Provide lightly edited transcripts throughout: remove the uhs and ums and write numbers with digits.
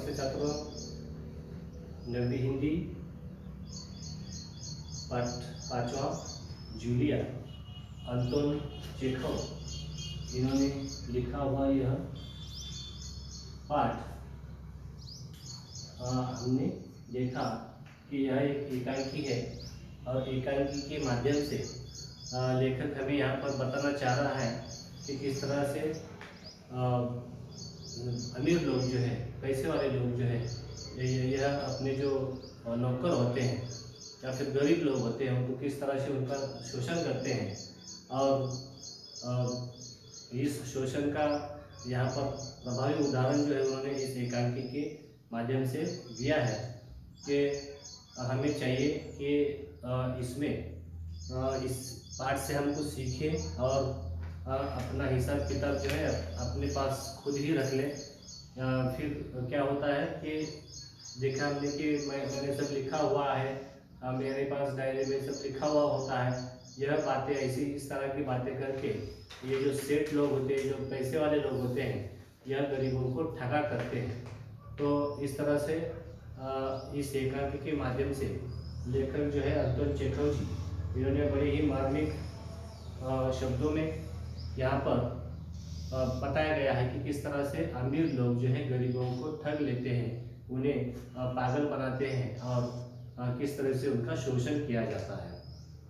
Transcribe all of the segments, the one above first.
नमस्ते छात्रों, नवी हिंदी पाठ 5वां जूलिया अंतोन चेखव इन्होंने लिखा हुआ यह पाठ हमने देखा कि यह एक एकांकी है और एकांकी के माध्यम से लेखक हमें यहाँ पर बताना चाह रहा है कि किस तरह से अमीर लोग जो है, पैसे वाले लोग जो है, यह अपने जो नौकर होते हैं या फिर गरीब लोग होते हैं उनको किस तरह से उनका शोषण करते हैं। और इस शोषण का यहाँ पर प्रभावी उदाहरण जो है उन्होंने इस एकांकी के माध्यम से दिया है कि हमें चाहिए कि इसमें इस पाठ से हम कुछ सीखें और अपना हिसाब किताब जो है अपने पास खुद ही रख लें। फिर क्या होता है कि देखा हमने कि मैंने सब लिखा हुआ है, मेरे पास डायरी में सब लिखा हुआ होता है। यह बातें ऐसी इस तरह की बातें करके ये जो सेठ लोग होते हैं, जो पैसे वाले लोग होते हैं, यह गरीबों को ठगा करते हैं। तो इस तरह से इस एकांकी के माध्यम से लेखक जो है अंतोन चेखव जी, इन्होंने बड़े ही मार्मिक शब्दों में यहाँ पर बताया गया है कि किस तरह से अमीर लोग जो है गरीबों को ठग लेते हैं, उन्हें पागल बनाते हैं और किस तरह से उनका शोषण किया जाता है।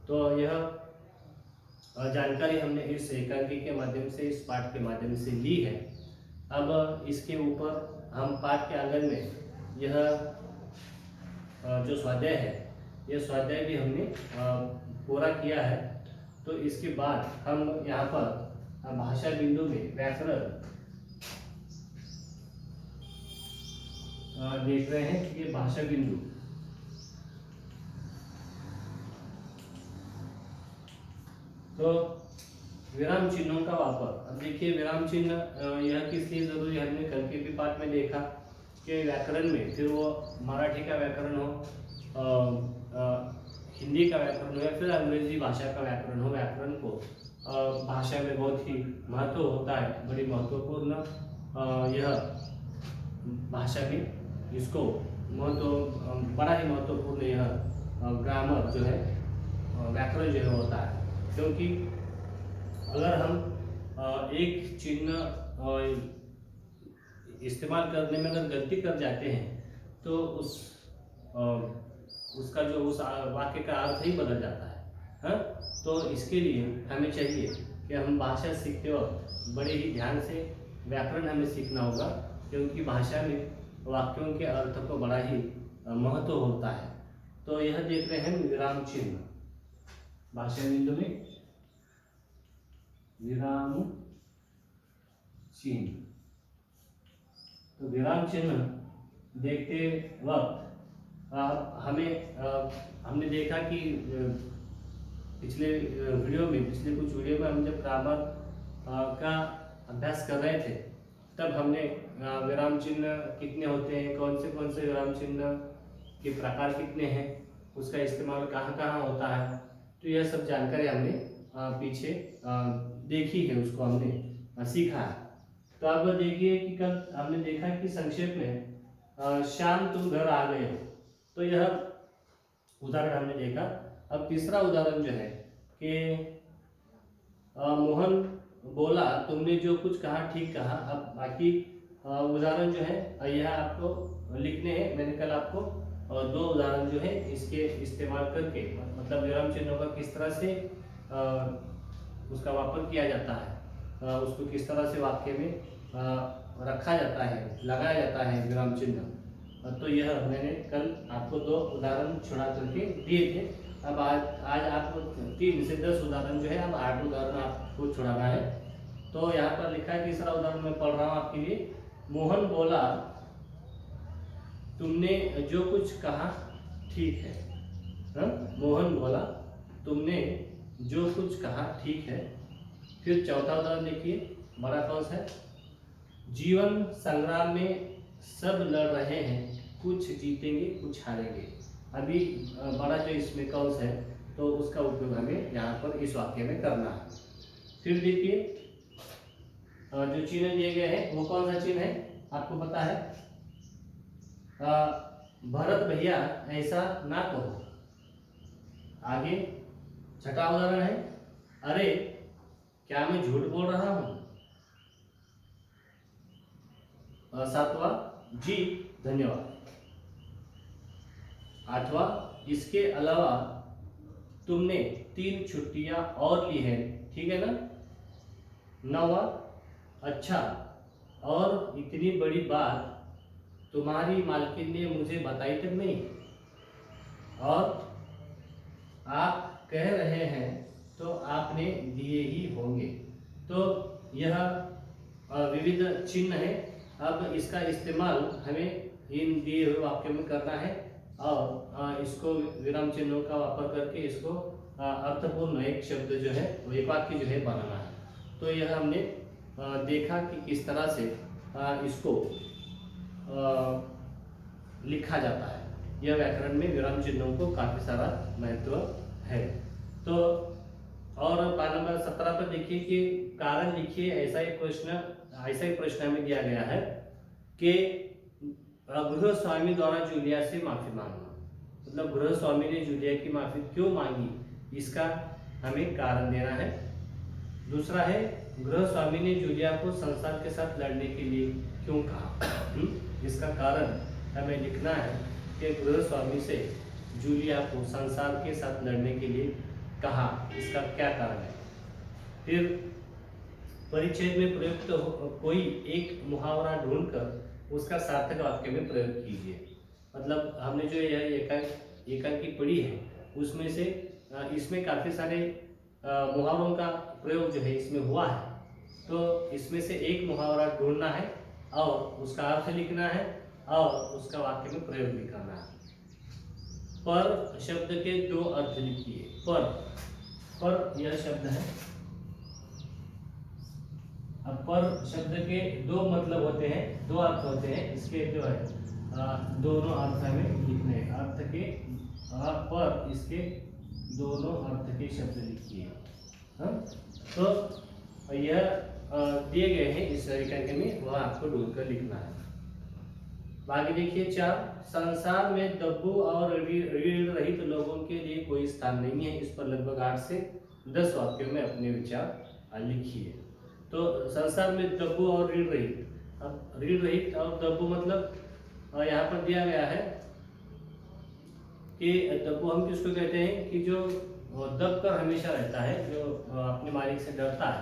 तो यह जानकारी हमने इस एकांकी के माध्यम से, इस पाठ के माध्यम से ली है। अब इसके ऊपर हम पाठ के आंगन में यह जो स्वाध्याय है, यह स्वाध्याय भी हमने पूरा किया है। तो इसके बाद हम यहाँ पर भाषा बिंदु में व्याकरण देख रहे हैं कि ये भाषा बिंदु तो विराम चिन्हों का वापर। अब देखिए विराम चिन्ह यह किस लिए जरूरी है, हमने कल के भी पाठ में देखा कि व्याकरण में, फिर वो मराठी का व्याकरण हो, हिंदी का व्याकरण हो या फिर अंग्रेजी भाषा का व्याकरण हो, व्याकरण को भाषा में बहुत ही महत्व होता है, बड़ी महत्वपूर्ण यह भाषा में इसको बड़ा ही महत्वपूर्ण यह ग्रामर जो है, व्याकरण जो है होता है। क्योंकि अगर हम एक चिन्ह इस्तेमाल करने में अगर गलती कर जाते हैं तो उसका जो उस वाक्य का अर्थ ही बदल जाता है। हाँ, तो इसके लिए हमें चाहिए कि हम भाषा सीखते वक्त बड़े ही ध्यान से व्याकरण हमें सीखना होगा, क्योंकि भाषा में वाक्यों के अर्थ को बड़ा ही महत्व होता है। तो यह देख रहे हैं विराम चिन्ह, भाषा बिंदु में विराम चिन्ह। तो विराम चिन्ह देखते वक्त हमने देखा कि पिछले कुछ वीडियो में हम जब ग्रामर का अभ्यास कर रहे थे तब हमने विराम चिन्ह कितने होते हैं, कौन से विराम चिन्ह के प्रकार कितने हैं, उसका इस्तेमाल कहाँ होता है, तो यह सब जानकारी हमने पीछे देखी है, उसको हमने सीखा है। तो अब देखिए कि कल हमने देखा कि संक्षेप में शाम तुम घर आ गए हो, तो यह उदाहरण हमने देखा। अब तीसरा उदाहरण जो है कि मोहन बोला तुमने जो कुछ कहा ठीक कहा। अब बाकी उदाहरण जो है यह आपको लिखने हैं। मैंने कल आपको दो उदाहरण जो है इसके इस्तेमाल करके, मतलब विराम चिन्हों का किस तरह से उसका वापर किया जाता है, उसको किस तरह से वाक्य में रखा जाता है, लगाया जाता है विराम चिन्ह। तो यह मैंने कल आपको दो उदाहरण छुड़ा करके दिए थे। अब आज आपको 3 से 10 उदाहरण जो है, अब 8 उदाहरण आपको छुड़ाना है। तो यहाँ पर लिखा है, तीसरा उदाहरण मैं पढ़ रहा हूँ आपके लिए। मोहन बोला तुमने जो कुछ कहा ठीक है। मोहन बोला तुमने जो कुछ कहा ठीक है। फिर चौथा उदाहरण देखिए, बड़ा कौस है। जीवन संग्राम में सब लड़ रहे हैं, कुछ जीतेंगे कुछ हारेंगे। अभी बड़ा जो इसमें कौस है तो उसका उपयोग हमें यहाँ पर इस वाक्य में करना है। फिर देखिए जो चिन्ह दिए गए हैं वो कौन सा चिन्ह है आपको पता है, भरत भैया ऐसा ना कहो। आगे छठा उदाहरण है, अरे क्या मैं झूठ बोल रहा हूं। सातवां, जी धन्यवाद। आठवां, इसके अलावा तुमने 3 छुट्टियां और ली हैं, ठीक है ना। नौवां, अच्छा, और इतनी बड़ी बात तुम्हारी मालकिन ने मुझे बताई तक नहीं। और आप कह रहे हैं तो आपने दिए ही होंगे। तो यह विविध चिन्ह है। अब इसका इस्तेमाल हमें इन दिए हुए वाक्यों में करना है और इसको विराम चिन्हों का वापर करके इसको अर्थपूर्ण एक शब्द जो है, एक वाक्य जो है बनाना है। तो यह हमने देखा कि किस तरह से इसको लिखा जाता है। यह व्याकरण में विराम चिन्हों को काफी सारा महत्व है। तो और पाठ नंबर 17 पर देखिए कि कारण लिखिए। ऐसा ही प्रश्न हमें दिया गया है कि गृह स्वामी द्वारा जूलिया से माफी मांगना, मतलब गृह स्वामी ने जूलिया की माफी क्यों मांगी, इसका हमें कारण देना है। दूसरा है, गृह स्वामी ने जूलिया को संसार के साथ लड़ने के लिए क्यों कहा, इसका कारण हमें लिखना है कि गृह स्वामी से जूलिया को संसार के साथ लड़ने के लिए कहा, इसका क्या कारण है। फिर परिच्छेद में प्रयुक्त कोई एक मुहावरा ढूंढकर उसका सार्थक वाक्य में प्रयोग कीजिए। मतलब हमने जो यह एकांकी पढ़ी है उसमें से इसमें काफी सारे मुहावरों का प्रयोग जो है इसमें हुआ है। तो इसमें से एक मुहावरा ढूंढना है और उसका अर्थ लिखना है और उसका वाक्य में प्रयोग भी करना है। पर शब्द के 2 अर्थ लिखिए। पर यह शब्द है। अब पर शब्द के 2 मतलब होते हैं, 2 अर्थ होते हैं। इसके जो है दोनों अर्थ हमें लिखने हैं। अर्थ के पर इसके दोनों अर्थ के शब्द लिखिए। तो यह दिए गए हैं इस एकांक में, वह आपको ढूंढकर लिखना है। बाकी देखिए 4, संसार में दब्बू और रीढ़ रहित लोगों के लिए कोई स्थान नहीं है। इस पर लगभग 8 से 10 वाक्यों में अपने विचार लिखिए। तो संसार में दब्बू और रीढ़ रहित, अब रीढ़ रहित और दब्बू मतलब यहाँ पर दिया गया है कि दब्बू हम किसको कहते हैं कि जो दब कर हमेशा रहता है, जो अपने मालिक से डरता है,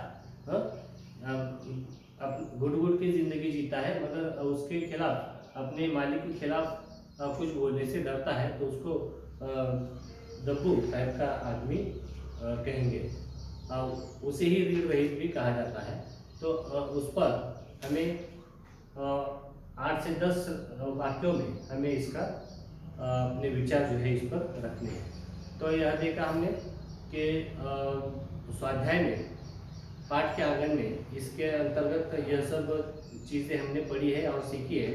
घुट घुट की जिंदगी जीता है, मगर उसके खिलाफ, अपने मालिक के खिलाफ कुछ बोलने से डरता है, तो उसको दब्बू टाइप का आदमी कहेंगे। उसे ही रीढ़ रहित भी कहा जाता है। तो उस पर हमें 8 से 10 वाक्यों में हमें इसका अपने विचार जो है इस पर रखने हैं। तो यह देखा हमने कि स्वाध्याय में, पाठ के आंगन में, इसके अंतर्गत यह सब चीज़ें हमने पढ़ी है और सीखी है।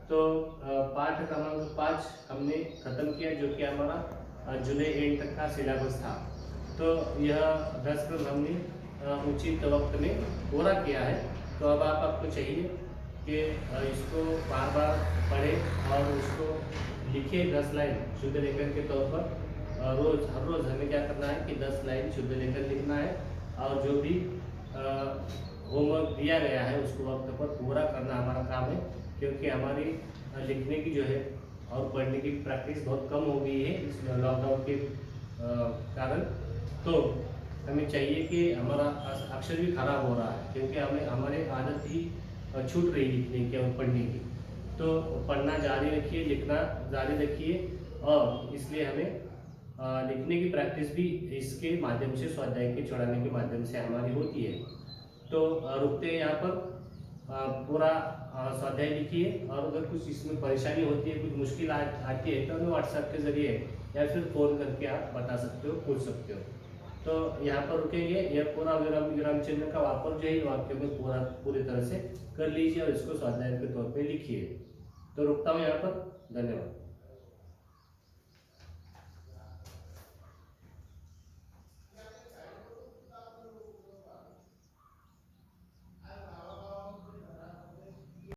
तो पाठ क्रमांक 5 हमने खत्म किया, जो कि हमारा जुलाई एंड तक का सिलेबस था। तो यह अभ्यासक्रम हमने उचित वक्त में पूरा किया है। तो अब आपको चाहिए कि इसको बार बार पढ़ें और उसको लिखिए 10 लाइन शुद्ध लेखन के तौर पर। हर रोज़ हमें क्या करना है कि 10 लाइन शुद्ध लेखन लिखना है और जो भी होमवर्क दिया गया है उसको वक्त पर पूरा करना हमारा काम है। क्योंकि हमारी लिखने की जो है और पढ़ने की प्रैक्टिस बहुत कम हो गई है इस लॉकडाउन के कारण। तो हमें चाहिए कि हमारा अक्षर भी खराब हो रहा है, क्योंकि हमारे आदत ही छूट रही लिखने की और पढ़ने की। तो पढ़ना जारी रखिए, लिखना जारी रखिए, और इसलिए हमें लिखने की प्रैक्टिस भी इसके माध्यम से, स्वाध्याय के छुड़ाने के माध्यम से हमारी होती है। तो रुकते हैं यहाँ पर। पूरा स्वाध्याय लिखिए, और अगर कुछ इसमें परेशानी होती है, कुछ मुश्किल आती है, तो हमें व्हाट्सएप के जरिए या फिर फ़ोन करके आप बता सकते हो, पूछ सकते हो। तो यहाँ पर रुकेंगे। यह पूरा विराम चिन्ह का वापर जो है वाक्य में पूरी तरह से कर लीजिए और इसको स्वाध्याय के तौर पे लिखिए। तो रुकता हूँ यहाँ पर। धन्यवाद।